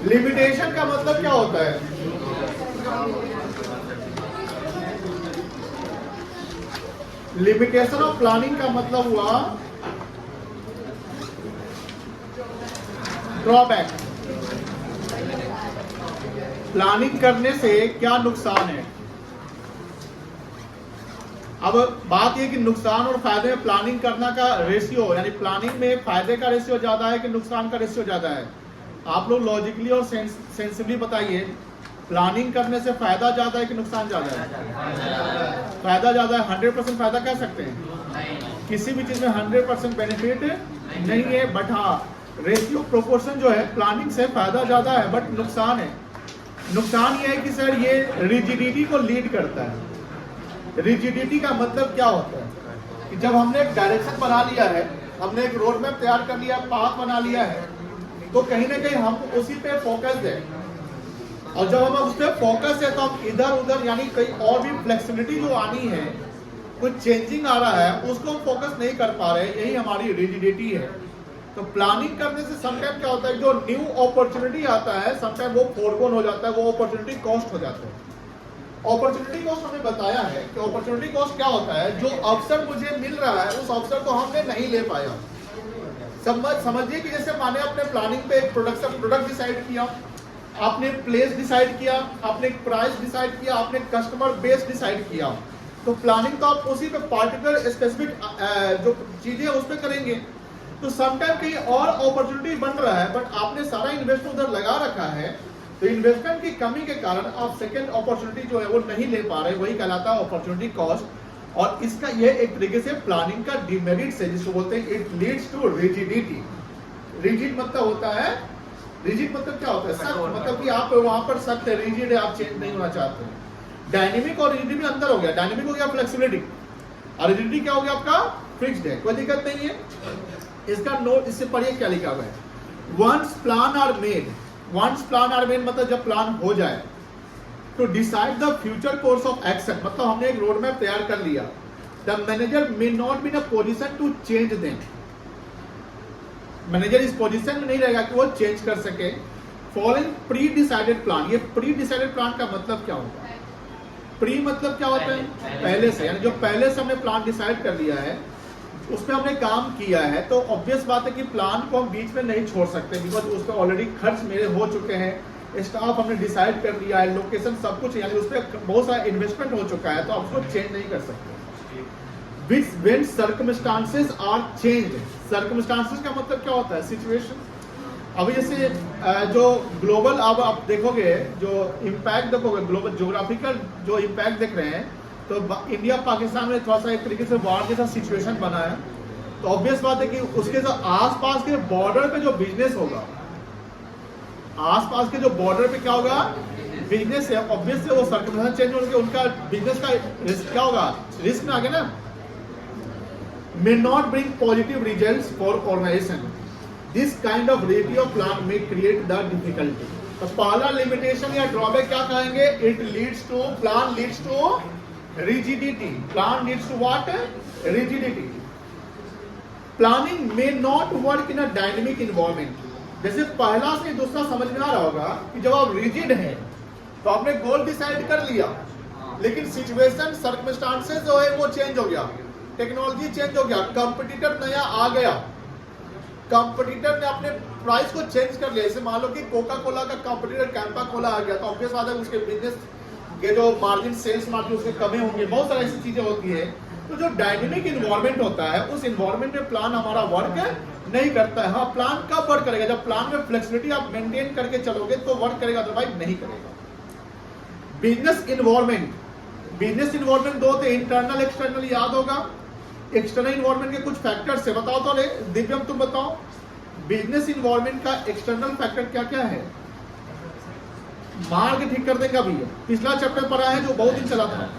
Limitation का मतलब क्या होता है? लिमिटेशन ऑफ प्लानिंग का मतलब हुआ ड्रॉबैक। प्लानिंग करने से क्या नुकसान है? अब बात यह कि नुकसान और फायदे में प्लानिंग करना का रेशियो, यानी प्लानिंग में फायदे का रेशियो ज्यादा है कि नुकसान का रेशियो ज्यादा है? आप लोग लॉजिकली और सेंसिबली बताइए, प्लानिंग करने से फायदा ज्यादा है कि नुकसान ज्यादा है? फायदा ज्यादा है। 100% फायदा कह सकते हैं? किसी भी चीज में 100% बेनिफिट नहीं है, बट हाँ रेशियो प्रोपोर्शन जो है प्लानिंग से फायदा ज्यादा है, बट नुकसान है। नुकसान ये है कि सर ये रिजिडिटी को लीड करता है। रिजिडिटी का मतलब क्या होता है कि जब हमने एक डायरेक्शन बना लिया है, हमने एक रोड मैप तैयार कर लिया, पाथ बना लिया है, तो कहीं ना कहीं हम उसी पे फोकस है, और जब हम उस पर फोकस है तो हम इधर उधर यानी कहीं और भी फ्लेक्सिबिलिटी जो आनी है, कुछ चेंजिंग आ रहा है, उसको हम फोकस नहीं कर पा रहे, यही हमारी रिजिडिटी है। तो प्लानिंग करने से समटाइम क्या होता है, जो न्यू अपॉर्चुनिटी आता है समटाइम वो फोरगोन हो जाता है, वो अपॉर्चुनिटी कॉस्ट हो जाता है। अपॉर्चुनिटी कॉस्ट हमने बताया है कि अपॉर्चुनिटी कॉस्ट क्या होता है, जो अवसर मुझे मिल रहा है उस अवसर को हमने नहीं ले पाया। समझिए कि जैसे माने आपने प्लानिंग पे एक प्रोडक्ट डिसाइड किया, आपने प्लेस डिसाइड किया, आपने प्राइस डिसाइड किया, आपने कस्टमर बेस डिसाइड किया, तो प्लानिंग तो आप उसी पे पार्टिकुलर स्पेसिफिक जो चीजें उस पर करेंगे। तो समटाइम कहीं और अपॉर्चुनिटी बन रहा है, बट आपने सारा इन्वेस्टमेंट उधर लगा रखा है, तो इन्वेस्टमेंट की कमी के कारण आप सेकेंड अपॉर्चुनिटी जो है वो नहीं ले पा रहे, वही कहलाता है अपॉर्चुनिटी कॉस्ट। और इसका ये एक तरीके से प्लानिंग का डिमेरिट्स है, जिसको बोलते हैं it leads to rigidity. Rigid मतलब होता है, रिजिड मतलब क्या होता है, सख्त, मतलब कि आप वहां पर सख्त है, रिजिड है, आप चेंज नहीं होना चाहते। डायनेमिक और रिजिडिटी में अंदर हो गया, डायनेमिक हो गया फ्लेक्सिबिलिटी, और रिजिडिटी क्या हो गया आपका फिक्स्ड है, कोई दिक्कत नहीं है। इसका नोट इससे पढ़िए क्या लिखा हुआ है, once plan are made, once plan are made मतलब जब प्लान हो जाए, to decide the future course of action, मतलब हमने एक रोड मैप तैयार कर लिया, the manager may not be in a position to change them, manager इस पोजीशन में नहीं रहेगा कि वो चेंज कर सके। फॉलोइंग प्री डिसाइडेड प्लान, ये प्री डिसाइडेड प्लान का मतलब क्या होता है? प्री मतलब क्या होता है, पहले से, यानी जो पहले से हमने प्लान डिसाइड कर लिया है उस पर हमने काम किया है, तो ऑब्वियस बात है कि प्लान को हम बीच में नहीं छोड़ सकते, बिकॉज उस पर ऑलरेडी खर्च मेरे हो चुके हैं, स्टाफ हमने डिसाइड कर लिया है, लोकेशन सब कुछ, यानी उस पर बहुत सारा इन्वेस्टमेंट हो चुका है, तो आप उसको चेंज नहीं कर सकते। Which when circumstances are changed, circumstances का मतलब क्या होता है, सिचुएशन। अभी जैसे जो ग्लोबल, अब आप देखोगे जो इम्पैक्ट देखोगे, ग्लोबल ज्योग्राफिकल जो इम्पैक्ट देख रहे हैं, तो इंडिया पाकिस्तान में थोड़ा सा एक तरीके से वार जैसा सिचुएशन बना है, तो ऑब्वियस बात है कि उसके जो आसपास के बॉर्डर पे जो बिजनेस होगा, आसपास के जो बॉर्डर पे क्या होगा, बिजनेस है, ऑब्वियस से वो सर्कमस्टेंस चेंज होंगे, उनका बिजनेस का रिस्क क्या होगा, रिस्क में आ गया ना। may not bring positive results for organization. This kind of review of plan may create the difficulty. तो पहला लिमिटेशन या ड्रॉबैक क्या कहेंगे, it leads to, plan leads to rigidity. Plan leads to what? Rigidity. Planning may not work in a dynamic environment. जैसे पहला से दूसरा समझ में आ रहा होगा कि जब आप रिजिड हैं तो आपने गोल डिसाइड कर लिया, लेकिन सिचुएशन सर्कमस्टांसेस जो है वो चेंज हो गया, टेक्नोलॉजी चेंज हो गया, कंपटीटर नया आ गया, कंपटीटर ने अपने प्राइस को चेंज कर लिया। जैसे मान लो कि कोका कोला का कंपटीटर कैंपा कोला आ गया, तो ऑब्वियस बात है उसके बिजनेस के जो मार्जिन, सेल्स मार्जिन उसके कमी होंगे, बहुत सारी ऐसी चीजें होती है। तो जो डायनेमिक इन्वायरमेंट होता है, उस इन्वायरमेंट में प्लान हमारा वर्क नहीं करता है। हाँ, प्लान कब वर्क करेगा, जब प्लान में फ्लेक्सिबिलिटी आप मेंटेन करके चलोगे तो वर्क करेगा, अदरवाइज नहीं करेगा। बिजनेस इन्वायरमेंट, बिजनेस इन्वायरमेंट दो थे, इंटरनल एक्सटर्नल, याद होगा। एक्सटर्नल इन्वायरमेंट के कुछ फैक्टर्स है, बताओ तो दिव्यम तुम बताओ, बिजनेस इन्वायरमेंट का एक्सटर्नल फैक्टर क्या क्या है? मार्ग ठीक कर देगा भैया, पिछला चैप्टर पढ़ा है जो बहुत दिन चला था,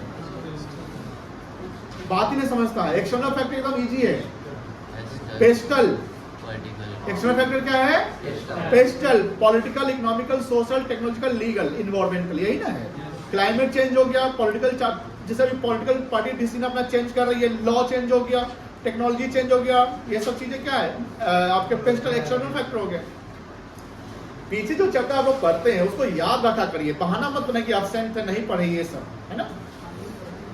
बात ही नहीं समझता है। एक्सटर्नल फैक्टर एकदम इजी है, पेस्टल। एक्सटर्नल फैक्टर क्या है? Pastel, political, economical, social, technological, legal, environmental, यही ना है। क्लाइमेट चेंज हो गया, पॉलिटिकल, जैसे भी पॉलिटिकल पार्टी डिसीजन अपना चेंज कर रही है, लॉ चेंज हो गया, टेक्नोलॉजी चेंज हो गया, ये सब चीजें क्या है आपके पेस्टल एक्सटर्नल फैक्टर हो गए। पीछे जो चैप्टर आप लोग पढ़ते हैं उसको याद रखा करिए, बहाना मत बनाइए कि एब्सेंट थे नहीं पढ़े ये सब, है ना।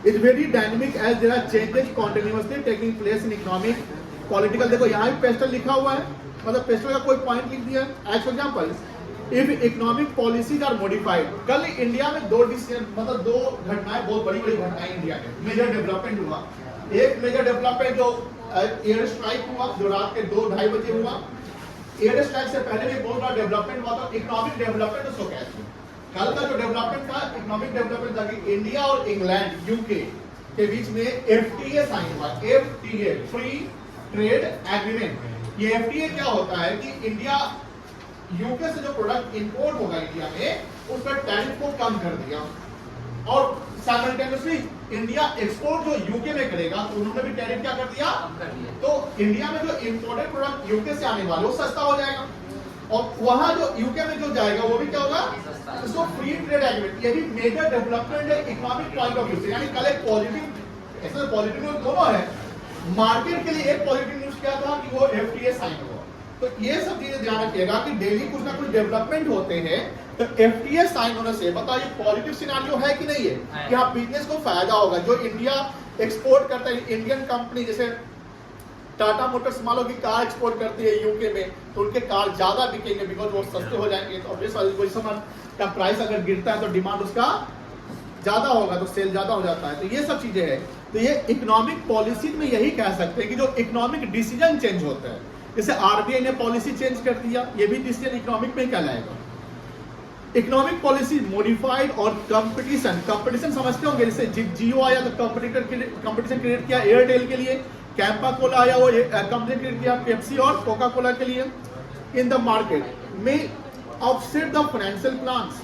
It's very dynamic as there are changes continuously taking place in economic political. देखो यहाँ भी पेस्टल लिखा हुआ है, मतलब पेस्टल का कोई पॉइंट लिख दिया है। As for example if economic policies are modified, कल इंडिया में दो डिसीजन, मतलब दो घटनाएं, बहुत बड़ी बड़ी घटनाएं इंडिया में मेजर डेवलपमेंट हुआ। एक मेजर डेवलपमेंट जो एयर स्ट्राइक हुआ, जो रात के 2-2:30 बजे हुआ। एयर स्ट्राइक से पहले भी बहुत बड़ा डेवलपमेंट हुआ था, इकोनॉमिक डेवलपमेंट उसको कहते हैं। कल का जो डेवलपमेंट था, इकोनॉमिक डेवलपमेंट था कि इंडिया और इंग्लैंड यूके के बीच में एफटीए साइन हुआ। FTA free trade agreement. ये एफटीए क्या होता है कि इंडिया यूके से जो प्रोडक्ट इंपोर्ट होगा इंडिया में, उस पर टैरिफ को कम कर दिया, और साइमल्टेनियसली इंडिया एक्सपोर्ट जो यूके में करेगा तो उन्होंने भी टैरिफ क्या कर दिया, तो इंडिया में जो इंपोर्टेड प्रोडक्ट यूके से आने वाले वो सस्ता हो जाएगा, और वहां जो यूके में जो जाएगा वो भी क्या होगा, इसको फ्री ट्रेड एग्रीमेंट। ये भी मेजर डेवलपमेंट है इकोनॉमिक पॉइंट ऑफ व्यू से। यानी कल एक पॉजिटिव, ऐसे पॉजिटिव न्यूज दोनों है। मार्केट के लिए एक पॉजिटिव न्यूज क्या था कि वो एफटीए साइन हुआ। तो ये सब चीजें ध्यान रखिएगा कि डेली कुछ ना कुछ डेवलपमेंट होते हैं, तो एफटीए साइन होने से बताइए पॉजिटिव सिनेरियो है कि नहीं है, कि हाँ बिजनेस को फायदा होगा। जो इंडिया एक्सपोर्ट करता है, इंडियन कंपनी जैसे टाटा मोटर्स मान लो कि कार एक्सपोर्ट करती है यूके में, तो उनके कार ज्यादा बिकेंगे बिकॉज वो सस्ते हो जाएंगे। तो ऑब्वियसली कोई सामान का प्राइस अगर गिरता है तो डिमांड उसका ज्यादा होगा, तो सेल ज्यादा हो जाता है। तो ये सब चीजें हैं। तो ये इकोनॉमिक पॉलिसी में यही कह सकते हैं कि जो इकोनॉमिक डिसीजन चेंज होता है, जैसे आरबीआई ने पॉलिसी चेंज कर दिया, ये भी डिसीजन इकोनॉमिक में कहलाएगा। इकोनॉमिक पॉलिसी मॉडिफाइड और कंपटीशन समझते होंगे, जैसे जियो आया तो कंपटीशन क्रिएट किया एयरटेल के लिए, कैंपा कोला आया वो कंपनी क्रिएट किया पेप्सी और कोका कोला के लिए। इन द मार्केट में ऑफसेट द फाइनेंशियल प्लान्स।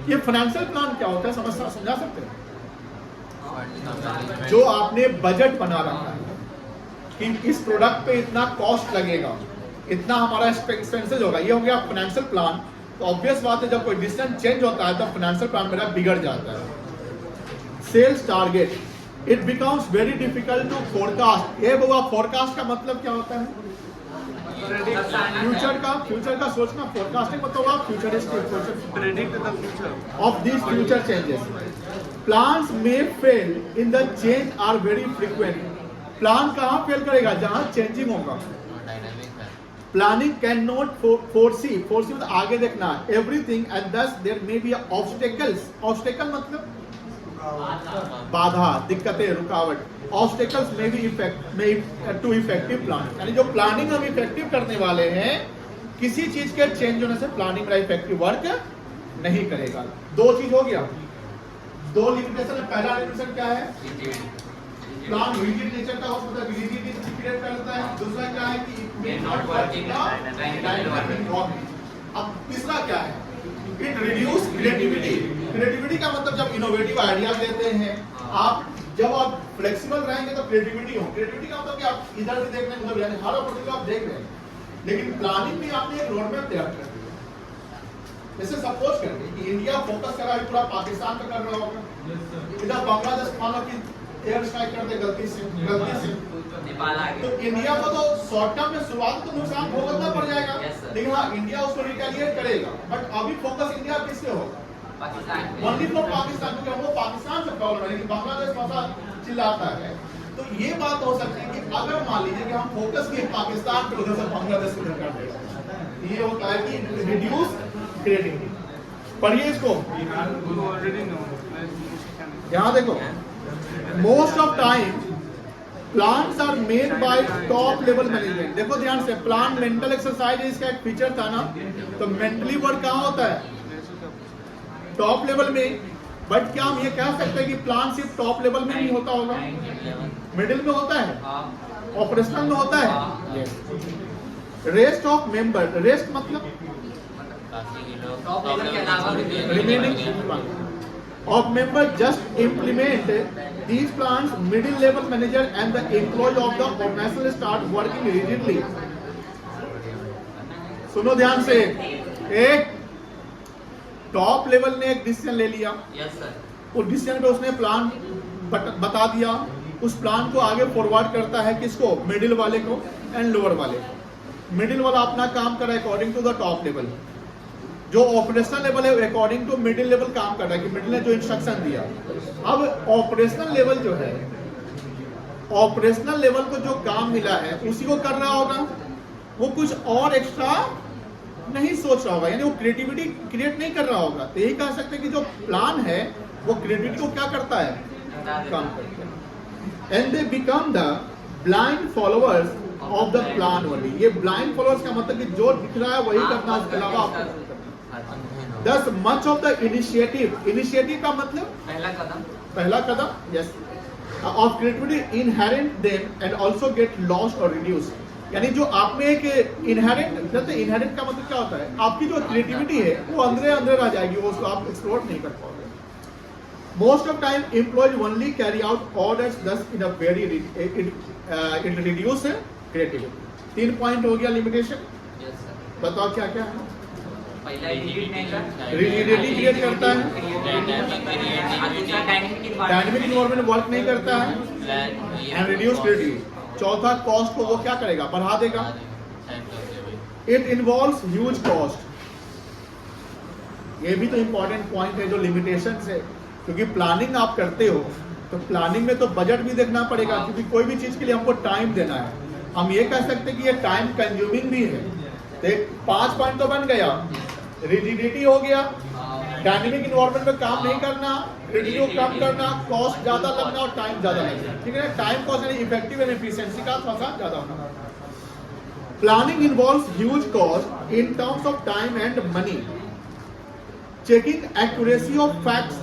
ये फाइनेंशियल प्लान क्या होता है समझा सकते हैं? जो आपने बजट बना रखा है कि इस प्रोडक्ट पे इतना कॉस्ट लगेगा, इतना हमारा एक्सपेंसेस होगा, ये हो गया फाइनेंशियल प्लान। तो ऑब्वियस बात है जब कोई डिसीजन चेंज होता है तो फाइनेंशियल प्लान मेरा बिगड़ जाता है। Sales target, it becomes very difficult to forecast. ये बाबा फोरकास्ट का मतलब क्या होता है? फ्यूचर का सोचना। फोरकास्टिंग मतलब futuristic predict the future of this future changes. Plans may fail in the change are very frequent. Plan कहाँ फेल करेगा? जहां चेंजिंग होगा। प्लानिंग कैन नॉट फोरसी मतलब आगे देखना everything and thus there may be obstacles. Obstacle मतलब बाधा, दिक्कतें, रुकावट। ऑब्स्टेकल्स में भी टू इफेक्टिव प्लान, यानी जो प्लानिंग हम इफेक्टिव करने वाले हैं, किसी चीज के चेंज होने से प्लानिंग मेरा इफेक्टिव वर्क नहीं करेगा। दो चीज हो गया, दो लिमिटेशन है। पहला लिमिटेशन क्या है? प्लान रिजिड नेचर का हो, मतलब रिजिडिटी क्रिएट करता है। दूसरा क्या है कि इट मे नॉट वर्क। अब तीसरा क्या है? It reduce creativity. क्रिएटिविटी का मतलब जब इनोवेटिव आइडियाज देते हैं आप, जब आप फ्लेक्सिबल रहेंगे तो क्रिएटिविटी हो। क्रिएटिविटी का मतलब कि आप इधर से देख रहे हैं, मतलब यानी हर अपॉर्चुनिटी आप देख रहे हैं, लेकिन प्लानिंग में आपने एक रोड मैप तैयार कर दिया। जैसे सपोज करके कि इंडिया फोकस कर रहा है पूरा पाकिस्तान पे कर रहा होगा, इधर बांग्लादेश मानो कि एयर स्ट्राइक कर दे गलती से नेपाल आ गया, तो इंडिया को तो शॉर्ट टर्म में शुरुआत तो नुकसान भुगतना पड़ जाएगा, लेकिन हाँ इंडिया उसको रिटेलिएट करेगा। बट अभी फोकस इंडिया किससे होगा? पाकिस्तान, ओनली फॉर पाकिस्तान, क्योंकि वो पाकिस्तान से प्रॉब्लम है, लेकिन बांग्लादेश थोड़ा चिल्लाता है। तो ये बात हो सकती है कि अगर मान लीजिए कि हम फोकस किए पाकिस्तान पे, उधर से बांग्लादेश को कर देगा, ये होता है कि रिड्यूस क्रिएटिविटी। पढ़िए इसको, यहाँ देखो, most of time plans are made by top level management. देखो ध्यान से, प्लान मेंटल एक्सरसाइज इसका एक फीचर था ना, तो मेंटली वर्क कहाँ होता है? टॉप लेवल में। बट क्या हम ये कह सकते हैं कि प्लान सिर्फ टॉप लेवल में नहीं होता होगा? मिडिल में होता है, ऑपरेशनल में होता है। रेस्ट ऑफ मेंबर, रेस्ट मतलब remaining of member just implement these plans. Middle level manager and the employee of the organization start working rigidly. सुनो ध्यान से, एक टॉप लेवल ने एक डिसीजन ले लिया, उस डिसीजन पे उसने प्लान बता दिया, उस प्लान को आगे फॉरवर्ड करता है किसको? मिडिल वाले को एंड लोअर वाले को। मिडिल वाला अपना काम करे according to the top level, जो ऑपरेशनल लेवल है अकॉर्डिंग टू मिडिल लेवल काम कर रहा है कि मिडिल ने जो इंस्ट्रक्शन दिया। अब ऑपरेशनल लेवल जो है, ऑपरेशनल लेवल को जो काम मिला है उसी को कर रहा होगा, वो कुछ और एक्स्ट्रा नहीं सोच रहा होगा, यानी वो क्रिएटिविटी क्रिएट नहीं कर रहा होगा। तो यही कह सकते हैं कि जो प्लान है वो क्रिएटिविटी को क्या करता है, काम करता है। And they become the blind followers of the plan only. ये ब्लाइंड फॉलोअर्स का मतलब कि जो दिख रहा है वही करना, इसके अलावा आपको Thus much of the initiative का मतलब पहला कदम, yes, of creativity inherent them and also get lost or reduced। यानी जो आप में एक इनहेरेंट का मतलब क्या होता है, आपकी जो क्रिएटिविटी है वो अंदर रह जाएगी, वो उसको आप एक्सप्लोर नहीं कर पाओगे। Most of time employees only carry out orders, this in a very it reduce creativity. 3 point हो गया लिमिटेशन। बताओ क्या क्या है। रिजिडिटी क्रिएट करता है, डायनेमिक इन्वायरमेंट वर्क नहीं करता है, एंड रिड्यूस क्रिएटिविटी। चौथा, कॉस्ट को वो क्या करेगा, बढ़ा देगा। It involves huge cost. ये भी तो इंपॉर्टेंट पॉइंट है जो लिमिटेशन है, क्योंकि प्लानिंग आप करते हो तो प्लानिंग में तो बजट भी देखना पड़ेगा, क्योंकि कोई भी चीज के लिए हमको टाइम देना है। हम ये कह सकते हैं कि ये टाइम कंज्यूमिंग भी है। तो 5 पॉइंट तो बन गया, रिजिडिटी हो गया, डायनेमिक इन्वायरमेंट में काम नहीं करना, रिव्यू कम करना, कॉस्ट ज्यादा लगना और टाइम ज्यादा लगना। ठीक है, टाइम कॉस्ट यानी इफेक्टिव एंड एफिशिएंसी का थोड़ा सा ज्यादा होना। Planning involves huge cost in terms of time and money. Checking accuracy of facts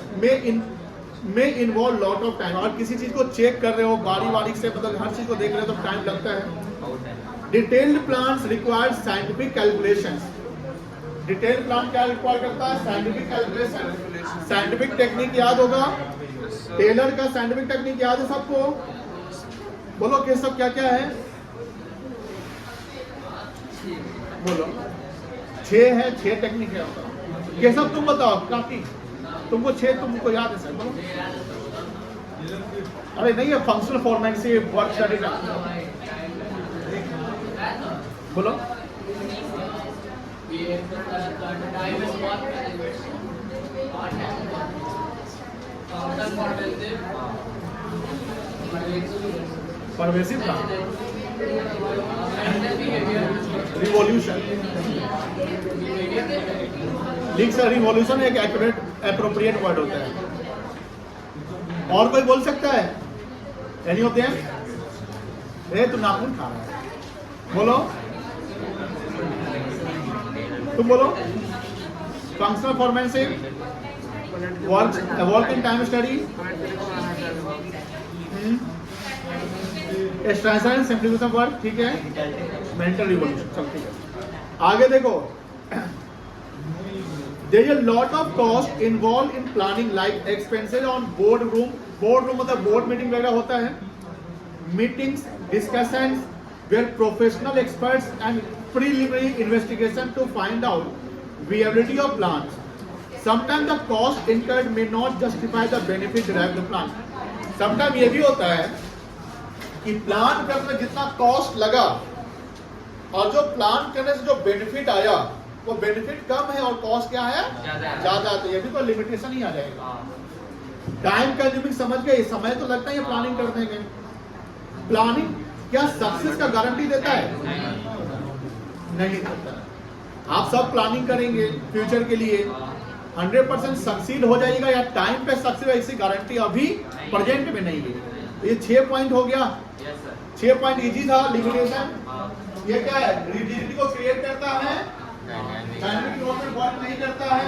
में इन्वॉल्व लॉट ऑफ टाइम। और किसी चीज को चेक कर रहे हो बारी से, मतलब हर चीज को देख रहे हो तो टाइम लगता है। Detailed plans require scientific calculations. Detail plan क्या रिक्वायर करता है, साइंटिफिक कैलकुलेशन। साइंटिफिक टेक्निक याद होगा, टेलर का साइंटिफिक टेक्निक याद है सबको। बोलो कि सब क्या क्या है, बोलो। 6 है, 6 टेक्निक है। ये सब तुम बताओ, काफी तुमको 6 तुमको याद है सर, बोलो। अरे नहीं है, फंक्शनल फॉर्मेट से वर्क स्टडी का बोलो। Pervasive plan, revolution. लिख सर, रिवॉल्यूशन एक एक्यूरेट एप्रोप्रिएट वर्ड होता है। और कोई बोल सकता है? एनी होते हैं? तू नाखून खा रहा है, बोलो तुम बोलो। Functional foremanship, work in time study, extension and simplification work. ठीक है, मेंटल रिवॉल्यूशन, सब ठीक है। आगे देखो, there is a lot of cost involved in planning, like expenses on board room मतलब बोर्ड मीटिंग वगैरह होता है, meetings, discussions where professional experts and preliminary investigation to find out viability of plans. Sometimes the cost incurred may not justify the benefit derived from the plan. Sometimes ये भी होता है कि plan करने में जितना कॉस्ट लगा और जो प्लान करने से जो बेनिफिट आया वो बेनिफिट कम है और कॉस्ट क्या है, ज्यादा। तो ये भी तो लिमिटेशन ही आ जाएगा। टाइम कंज्यूमिंग समझ गए, समय तो लगता है प्लानिंग करने के। प्लानिंग क्या सक्सेस का गारंटी देता है? नहीं देता। आप सब प्लानिंग करेंगे फ्यूचर के लिए, 100% सक्सीड हो जाएगा या टाइम पे सक्सेस, ऐसी गारंटी अभी प्रेजेंट में नहीं है। तो ये 6 पॉइंट हो गया। 6 पॉइंट इजी था। लिमिटेशन ये क्या है, रिजिडिटी को क्रिएट करता है, डायनेमिक इन्वायरमेंट वर्क नहीं करता है,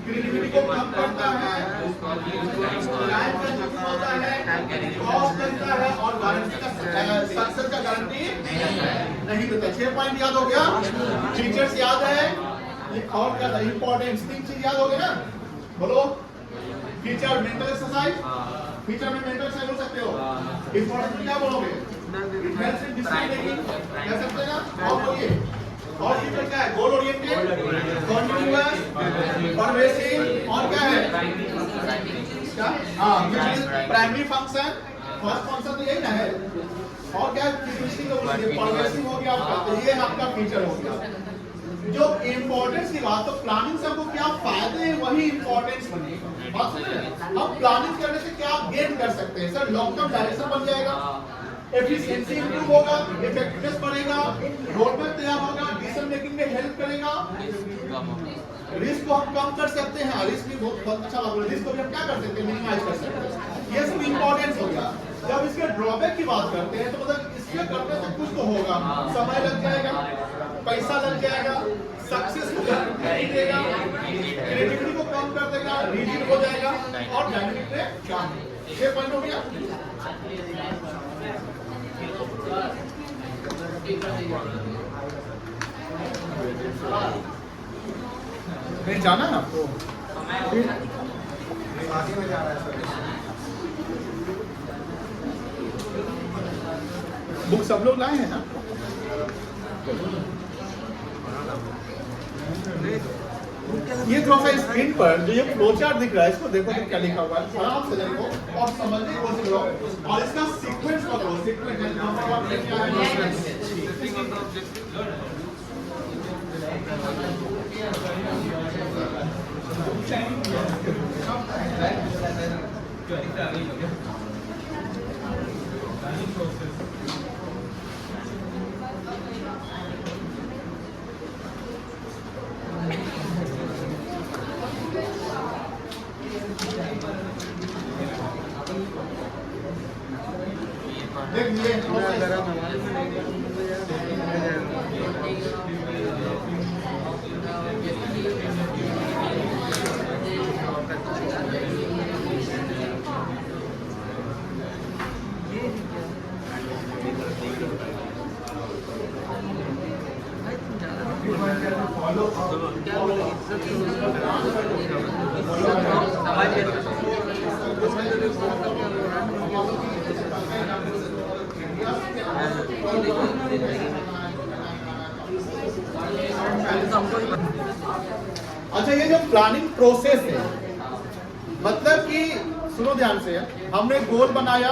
क्रिएटिविटी को कम करता है, टाइम कंज्यूमिंग होता है, कॉस्ट लगता है और गारंटी का सक्सेस का गारंटी नहीं देता। 6 पॉइंट याद हो गया, फीचर्स याद है, और क्या था इंपॉर्टेंट 3 चीज याद हो गया ना, बोलो। फीचर, मेंटल एक्सरसाइज, फीचर में मेंटल एक्सरसाइज बोल सकते हो। इंपॉर्टेंट क्या बोलोगे, it helps in decision making, कह सकते हैं ना। और बोलिए, और फीचर क्या है, गोल ओरिएंटेड, कॉन्टिन्यूअस, परवेसिव, और क्या है, क्या, प्राइमरी फंक्शन, फर्स्ट फंक्शन तो यही ना है। और क्या परवेसिव हो गया आपका, तो ये आपका फीचर हो गया। जो इंपॉर्टेंस की बात, तो प्लानिंग से हमको क्या फायदे हैं वही इंपॉर्टेंस बनेगा। बात समझ रहे हैं? हम प्लानिंग करने से क्या गेन कर सकते हैं सर? लॉन्ग टर्म डायरेक्शन बन जाएगा, एफिशिएंसी इंप्रूव होगा, इफेक्टिवनेस बढ़ेगा, रोडमैप तैयार होगा, डिसीजन मेकिंग में हेल्प करेगा, रिस्क को हम कम कर सकते हैं। रिस्क भी बहुत अच्छा बात है, रिस्क को भी हम क्या कर सकते हैं? मिनिमाइज कर सकते हैं। ये सब इंपॉर्टेंस हो गया। जब इसके ड्रॉबैक की बात करते हैं तो मतलब इसके करने से कुछ तो होगा, समय लग जाएगा, पैसा लग जाएगा, सक्सेस को नहीं देगा, क्रिएटिविटी को कम कर देगा, रिजिड हो जाएगा और डायनामिक में काम। ये पॉइंट हो गया। कहीं जाना है आपको? शादी में जा रहा है सर। बुक सब लोग लाए हैं ना? ये थोड़ा सा स्क्रीन पर जो ये फ्लो चार्ट दिख रहा है, इसको देखो तो क्या लिखा हुआ है, आराम से देखो और समझने की कोशिश करो और इसका सीक्वेंस पकड़ो। सीक्वेंस क्या अच्छा, ये जो प्लानिंग प्रोसेस है, मतलब कि सुनो ध्यान से, हमने गोल बनाया,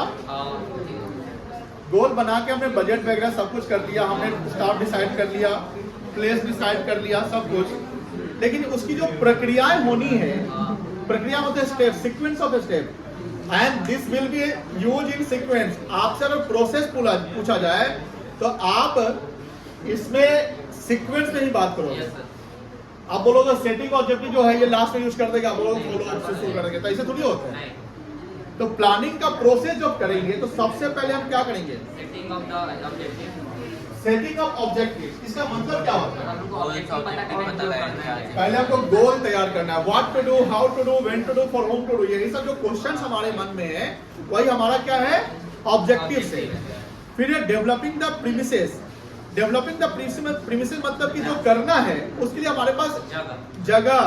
गोल बना के हमने बजट वगैरह सब कुछ कर लिया, हमने स्टाफ डिसाइड कर लिया, प्लेस डिसाइड कर लिया, सब कुछ। लेकिन उसकी जो प्रक्रियाएं होनी है, प्रक्रिया मतलब step, sequence of step, and this will be use in sequence. आपसे अगर प्रोसेस पूछा जाए तो आप इसमें सीक्वेंस में ही बात करोगे। आप बोलोगे सेटिंग ऑब्जेक्टिव जो है ये लास्ट में यूज कर देगा, आप बोलोगे फॉलो अप से शुरू करेंगे, तो ऐसे थोड़ी होता है। तो प्लानिंग का प्रोसेस जब करेंगे तो सबसे पहले हम क्या करेंगे? Setting of the objective. Setting of objective, इसका मतलब क्या होता है? पहले हमको गोल तैयार करना है, what to do, how to do, when to do, for whom to do. ये सब जो क्वेश्चंस हमारे मन में है वही हमारा क्या है? ऑब्जेक्टिव से। फिर ये developing the premises. Developing the premises मतलब कि जो करना है उसके लिए हमारे पास जगह,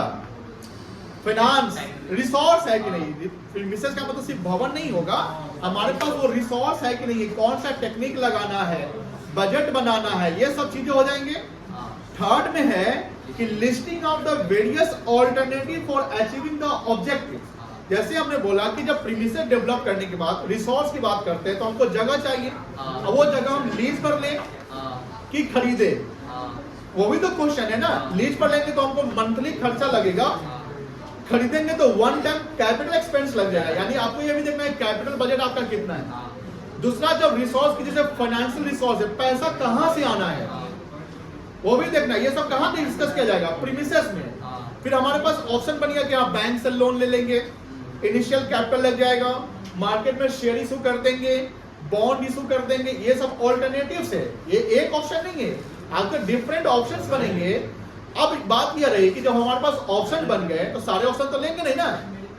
फाइनेंस, रिसोर्स है कि नहीं। प्रीमिसेस का मतलब सिर्फ भवन नहीं होगा, हमारे पास वो रिसोर्स है कि नहीं, कौन सा टेक्निक लगाना है, बजट बनाना है, ये सब चीजें हो जाएंगे। थर्ड में है कि listing of the various alternative for achieving the objective. जैसे हमने बोला कि जब प्रीमिसेस डेवलप करने के बाद रिसोर्स की बात करते हैं तो हमको जगह चाहिए, अब वो जगह हम लीज पर लें कि खरीदे, वो भी तो क्वेश्चन है ना। लीज पर लेंगे तो हमको मंथली खर्चा लगेगा, खरीदेंगे तो वन टाइम कैपिटल एक्सपेंस लग जाएगा, यानी आपको ये भी देखना है कैपिटल बजट आपका कितना है। दूसरा, जब रिसोर्स की जैसे फाइनेंशियल रिसोर्स है, पैसा कहां से आना है वो भी देखना है। ये सब कहां डिस्कस किया जाएगा? प्रीमिसेस में। फिर हमारे पास ऑप्शन बन गया कि आप बैंक से लोन ले लेंगे, इनिशियल कैपिटल लग जाएगा, मार्केट में शेयर इशू कर देंगे, बॉन्ड इशू कर देंगे, ये सब ऑल्टरनेटिव्स है। ये एक ऑप्शन नहीं है, आपके डिफरेंट ऑप्शंस बनेंगे। अब बात यह रही कि जब हमारे पास ऑप्शन बन गए तो सारे ऑप्शन तो लेंगे नहीं ना,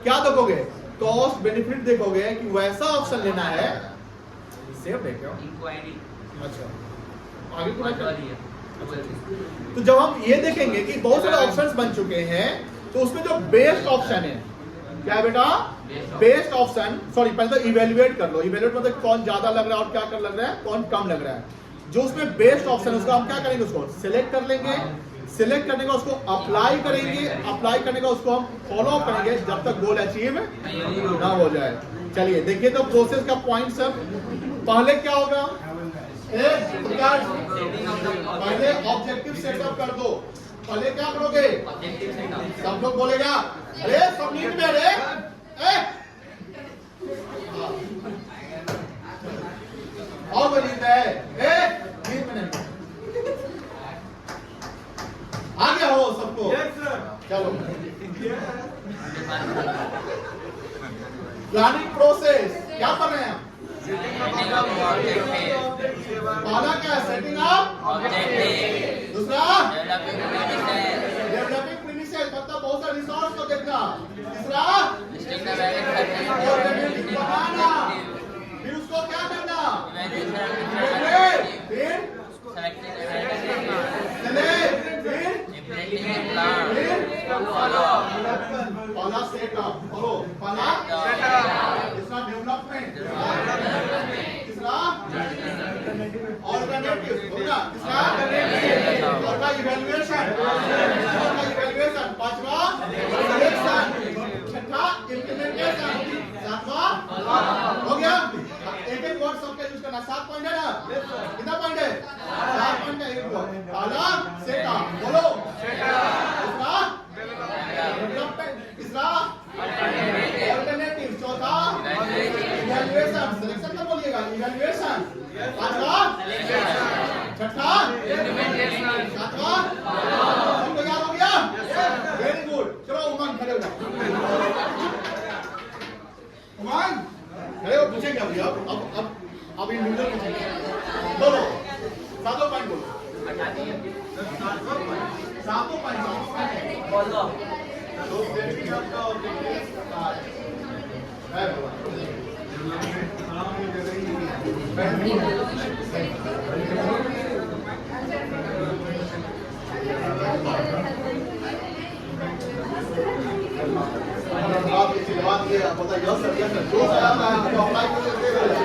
क्या देखोगे? कॉस्ट बेनिफिट देखोगे कि वैसा ऑप्शन लेना है। सेव है क्या? अच्छा, आगे पूरा कर दिया। तो जब हम ये देखेंगे कि बहुत सारे ऑप्शंस बन चुके हैं तो उसमें जो बेस्ट ऑप्शन है क्या है बेटा? बेस्ट ऑप्शन, सॉरी पहले तो इवेल्युएट कर लो। इवेल्युएट मतलब कौन ज्यादा लग रहा है और क्या कर लग रहा है, कौन कम लग रहा है। जो उसमें बेस्ट ऑप्शन है उसका हम क्या करेंगे? उसको सिलेक्ट कर लेंगे, सिलेक्ट करने का उसको अप्लाई करेंगे, अप्लाई करने का उसको हम फॉलो अप करेंगे जब तक गोल अचीव ना हो जाए। चलिए देखिए तो प्रोसेस का पॉइंट सब। पहले क्या होगा? पहले ऑब्जेक्टिव सेटअप कर दो। पहले क्या करोगे? सब लोग बोलेगा अरे सब नींद में रे और कोई नींद है नींद में नहीं आ गया हो सबको? चलो प्लानिंग प्रोसेस क्या कर रहे हैं हम? पहला क्या? Setting up objective. दूसरा डेवलपिंग प्रीमिसेस मतलब बहुत सारे रिसोर्स को देखना। तीसरा बनाना, फिर उसको क्या करना? फिर पहला सेटअप बोलो, पहला दूसरा डेवलपमेंट, तीसरा ऑल्टरनेटिव होगा, तीसरा चौथा इवैल्यूएशन, पांचवा सिलेक्शन, छठा इम्प्लीमेंटेशन, सातवां हो गया। एक एक वर्ड सबके यूज करना। 7 पॉइंट है ना? कितना पॉइंट है? 7 पॉइंट है। एक वर्ड पहला सेटअप बोलो, दूसरा डेवलपमेंट, तीसरा ऑल्टरनेटिव, चौथा इवैल्यूएशन, सिलेक्शन का बोलिएगा इवैल्यूएशन, पांचवा छठा सातवां। सबको याद हो गया? Very good. चलो उमंग खड़े हो जाओ। उमंग खड़े हो, पूछेंगे अभी अब इंडिविजुअल पूछेंगे। बोलो सातों पॉइंट बोलो। सातों पॉइंट बोलो। तो सेटिंग अप का ऑब्जेक्टिव है बाबा। आप इसी बात ये पता यस सर जो अप्लाई कर सकते हैं।